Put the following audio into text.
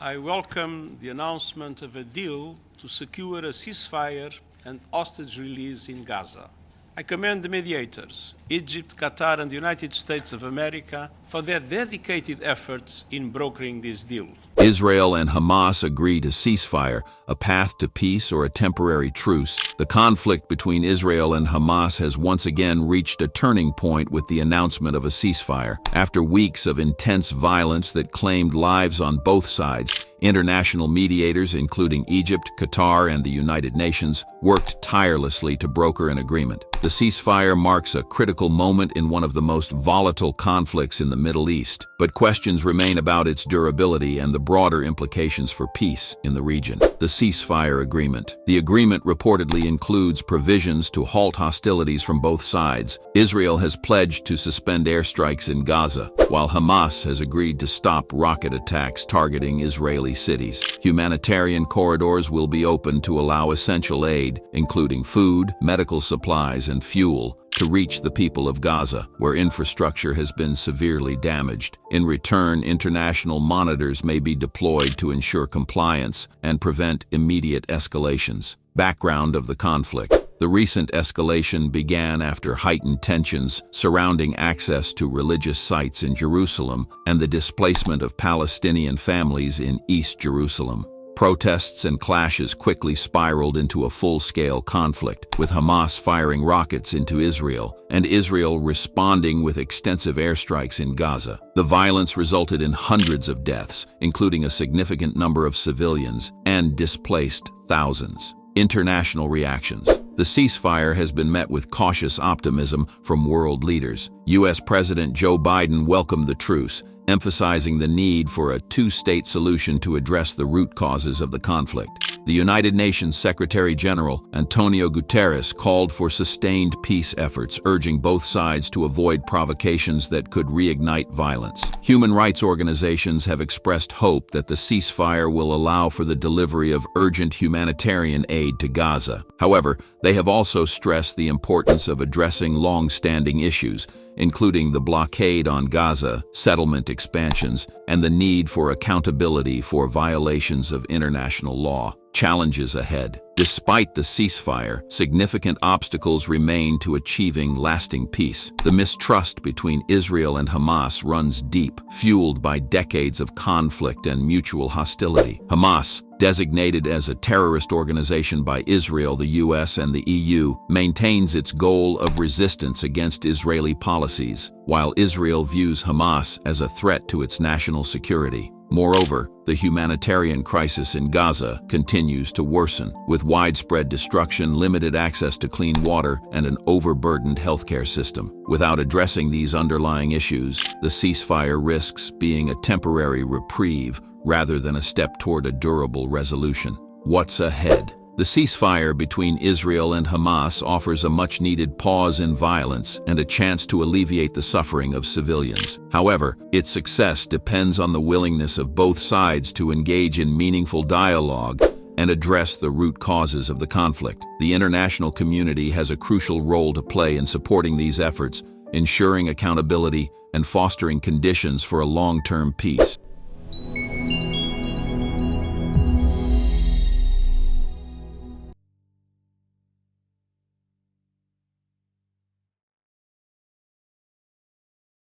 I welcome the announcement of a deal to secure a ceasefire and hostage release in Gaza. I commend the mediators, Egypt, Qatar, and the United States of America, for their dedicated efforts in brokering this deal. Israel and Hamas agree to ceasefire, a path to peace or a temporary truce. The conflict between Israel and Hamas has once again reached a turning point with the announcement of a ceasefire. After weeks of intense violence that claimed lives on both sides, international mediators, including Egypt, Qatar, and the United Nations, worked tirelessly to broker an agreement. The ceasefire marks a critical moment in one of the most volatile conflicts in the Middle East, but questions remain about its durability and the broader implications for peace in the region. The ceasefire agreement. The agreement reportedly includes provisions to halt hostilities from both sides. Israel has pledged to suspend airstrikes in Gaza, while Hamas has agreed to stop rocket attacks targeting Israeli cities. Humanitarian corridors will be open to allow essential aid, including food, medical supplies, and fuel, to reach the people of Gaza, where infrastructure has been severely damaged. In return, international monitors may be deployed to ensure compliance and prevent immediate escalations. Background of the conflict. The recent escalation began after heightened tensions surrounding access to religious sites in Jerusalem and the displacement of Palestinian families in East Jerusalem. Protests and clashes quickly spiraled into a full-scale conflict, with Hamas firing rockets into Israel and Israel responding with extensive airstrikes in Gaza. The violence resulted in hundreds of deaths, including a significant number of civilians, and displaced thousands. International reactions. The ceasefire has been met with cautious optimism from world leaders. U.S. President Joe Biden welcomed the truce, emphasizing the need for a two-state solution to address the root causes of the conflict. The United Nations Secretary-General, Antonio Guterres, called for sustained peace efforts, urging both sides to avoid provocations that could reignite violence. Human rights organizations have expressed hope that the ceasefire will allow for the delivery of urgent humanitarian aid to Gaza. However, they have also stressed the importance of addressing long-standing issues, including the blockade on Gaza, settlement expansions, and the need for accountability for violations of international law. Challenges ahead. Despite the ceasefire, significant obstacles remain to achieving lasting peace. The mistrust between Israel and Hamas runs deep, fueled by decades of conflict and mutual hostility. Hamas, designated as a terrorist organization by Israel, the US, and the EU, maintains its goal of resistance against Israeli policies, while Israel views Hamas as a threat to its national security. Moreover, the humanitarian crisis in Gaza continues to worsen, with widespread destruction, limited access to clean water, and an overburdened healthcare system. Without addressing these underlying issues, the ceasefire risks being a temporary reprieve rather than a step toward a durable resolution. What's ahead? The ceasefire between Israel and Hamas offers a much-needed pause in violence and a chance to alleviate the suffering of civilians. However, its success depends on the willingness of both sides to engage in meaningful dialogue and address the root causes of the conflict. The international community has a crucial role to play in supporting these efforts, ensuring accountability and fostering conditions for a long-term peace.